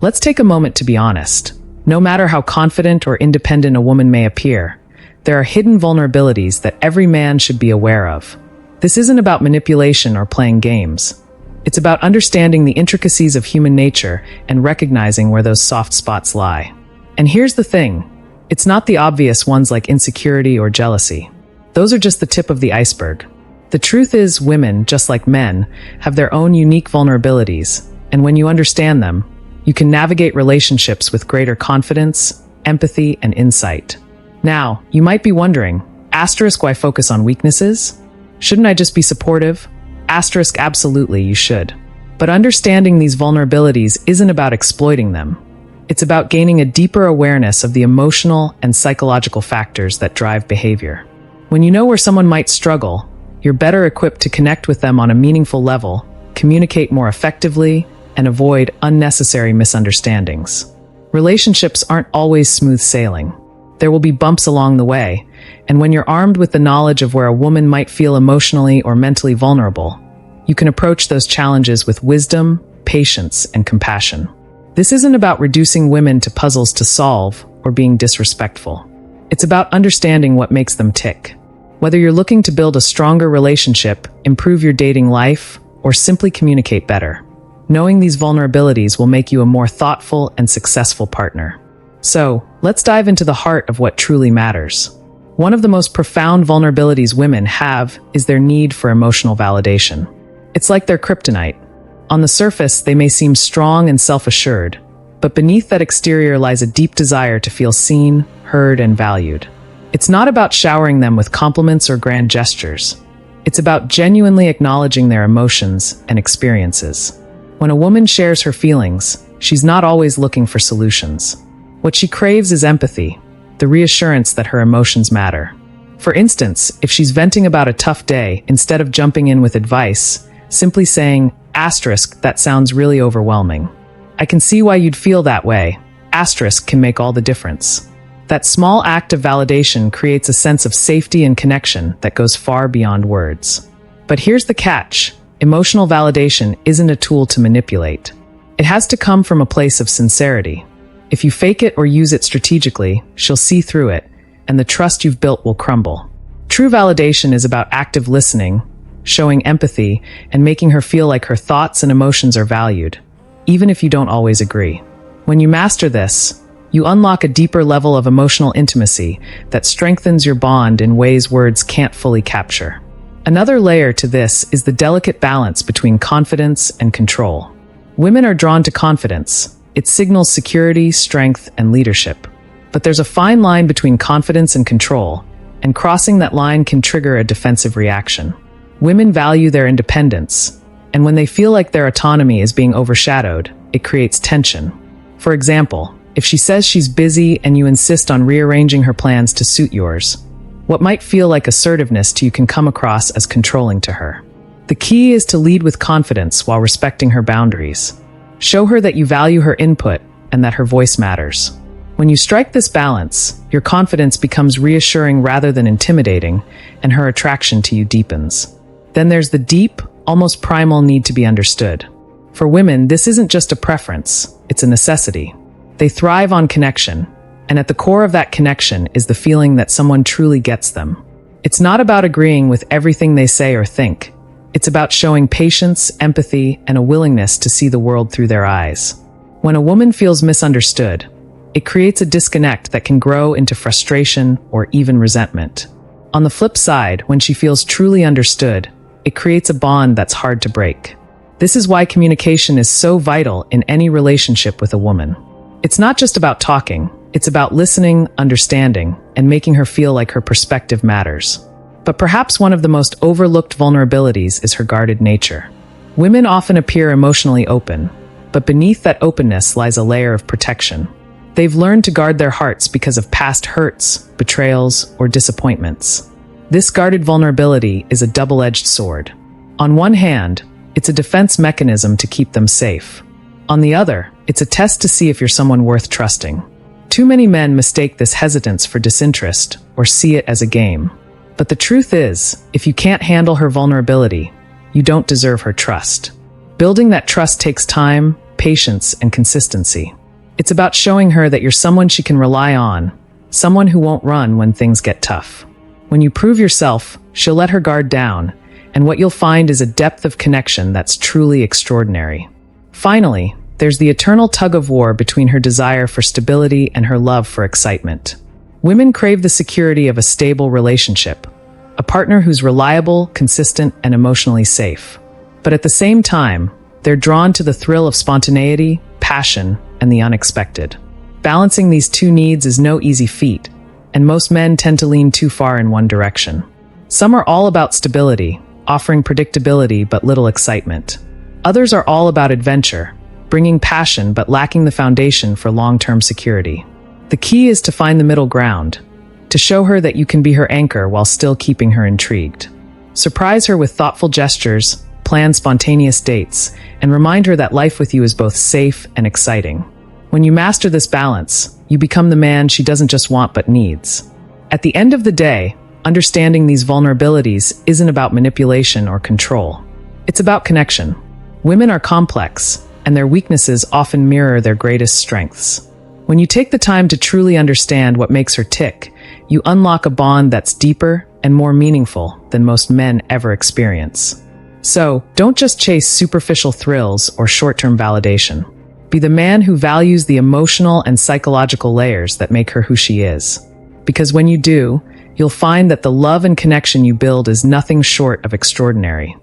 Let's take a moment to be honest. No matter how confident or independent a woman may appear, there are hidden vulnerabilities that every man should be aware of. This isn't about manipulation or playing games. It's about understanding the intricacies of human nature and recognizing where those soft spots lie. And here's the thing, it's not the obvious ones like insecurity or jealousy. Those are just the tip of the iceberg. The truth is, women, just like men, have their own unique vulnerabilities, and when you understand them, you can navigate relationships with greater confidence, empathy, and insight. Now, you might be wondering, why focus on weaknesses? Shouldn't I just be supportive? Absolutely, you should. But understanding these vulnerabilities isn't about exploiting them. It's about gaining a deeper awareness of the emotional and psychological factors that drive behavior. When you know where someone might struggle, you're better equipped to connect with them on a meaningful level, communicate more effectively, and avoid unnecessary misunderstandings. Relationships aren't always smooth sailing. There will be bumps along the way, and when you're armed with the knowledge of where a woman might feel emotionally or mentally vulnerable, you can approach those challenges with wisdom, patience, and compassion. This isn't about reducing women to puzzles to solve or being disrespectful. It's about understanding what makes them tick. Whether you're looking to build a stronger relationship, improve your dating life, or simply communicate better, knowing these vulnerabilities will make you a more thoughtful and successful partner. So, let's dive into the heart of what truly matters. One of the most profound vulnerabilities women have is their need for emotional validation. It's like their kryptonite. On the surface, they may seem strong and self-assured, but beneath that exterior lies a deep desire to feel seen, heard, and valued. It's not about showering them with compliments or grand gestures. It's about genuinely acknowledging their emotions and experiences. When a woman shares her feelings, she's not always looking for solutions. What she craves is empathy, the reassurance that her emotions matter. For instance, if she's venting about a tough day, instead of jumping in with advice, simply saying, "that sounds really overwhelming. I can see why you'd feel that way. * can make all the difference." That small act of validation creates a sense of safety and connection that goes far beyond words. But here's the catch. Emotional validation isn't a tool to manipulate. It has to come from a place of sincerity. If you fake it or use it strategically, she'll see through it, and the trust you've built will crumble. True validation is about active listening, showing empathy, and making her feel like her thoughts and emotions are valued, even if you don't always agree. When you master this, you unlock a deeper level of emotional intimacy that strengthens your bond in ways words can't fully capture. Another layer to this is the delicate balance between confidence and control. Women are drawn to confidence. It signals security, strength, and leadership. But there's a fine line between confidence and control, and crossing that line can trigger a defensive reaction. Women value their independence, and when they feel like their autonomy is being overshadowed, it creates tension. For example, if she says she's busy and you insist on rearranging her plans to suit yours, what might feel like assertiveness to you can come across as controlling to her. The key is to lead with confidence while respecting her boundaries. Show her that you value her input and that her voice matters. When you strike this balance, your confidence becomes reassuring rather than intimidating, and her attraction to you deepens. Then there's the deep, almost primal need to be understood. For women, this isn't just a preference, it's a necessity. They thrive on connection, and at the core of that connection is the feeling that someone truly gets them. It's not about agreeing with everything they say or think. It's about showing patience, empathy, and a willingness to see the world through their eyes. When a woman feels misunderstood, it creates a disconnect that can grow into frustration or even resentment. On the flip side, when she feels truly understood, it creates a bond that's hard to break. This is why communication is so vital in any relationship with a woman. It's not just about talking, it's about listening, understanding, and making her feel like her perspective matters. But perhaps one of the most overlooked vulnerabilities is her guarded nature. Women often appear emotionally open, but beneath that openness lies a layer of protection. They've learned to guard their hearts because of past hurts, betrayals, or disappointments. This guarded vulnerability is a double-edged sword. On one hand, it's a defense mechanism to keep them safe. On the other, it's a test to see if you're someone worth trusting. Too many men mistake this hesitance for disinterest or see it as a game. But the truth is, if you can't handle her vulnerability, you don't deserve her trust. Building that trust takes time, patience and consistency. It's about showing her that you're someone she can rely on, someone who won't run when things get tough. When you prove yourself, she'll let her guard down, and what you'll find is a depth of connection that's truly extraordinary. Finally, there's the eternal tug-of-war between her desire for stability and her love for excitement. Women crave the security of a stable relationship, a partner who's reliable, consistent, and emotionally safe. But at the same time, they're drawn to the thrill of spontaneity, passion, and the unexpected. Balancing these two needs is no easy feat, and most men tend to lean too far in one direction. Some are all about stability, offering predictability but little excitement. Others are all about adventure, bringing passion but lacking the foundation for long-term security. The key is to find the middle ground, to show her that you can be her anchor while still keeping her intrigued. Surprise her with thoughtful gestures, plan spontaneous dates, and remind her that life with you is both safe and exciting. When you master this balance, you become the man she doesn't just want but needs. At the end of the day, understanding these vulnerabilities isn't about manipulation or control. It's about connection. Women are complex, and their weaknesses often mirror their greatest strengths. When you take the time to truly understand what makes her tick, you unlock a bond that's deeper and more meaningful than most men ever experience. So, don't just chase superficial thrills or short-term validation. Be the man who values the emotional and psychological layers that make her who she is. Because when you do, you'll find that the love and connection you build is nothing short of extraordinary.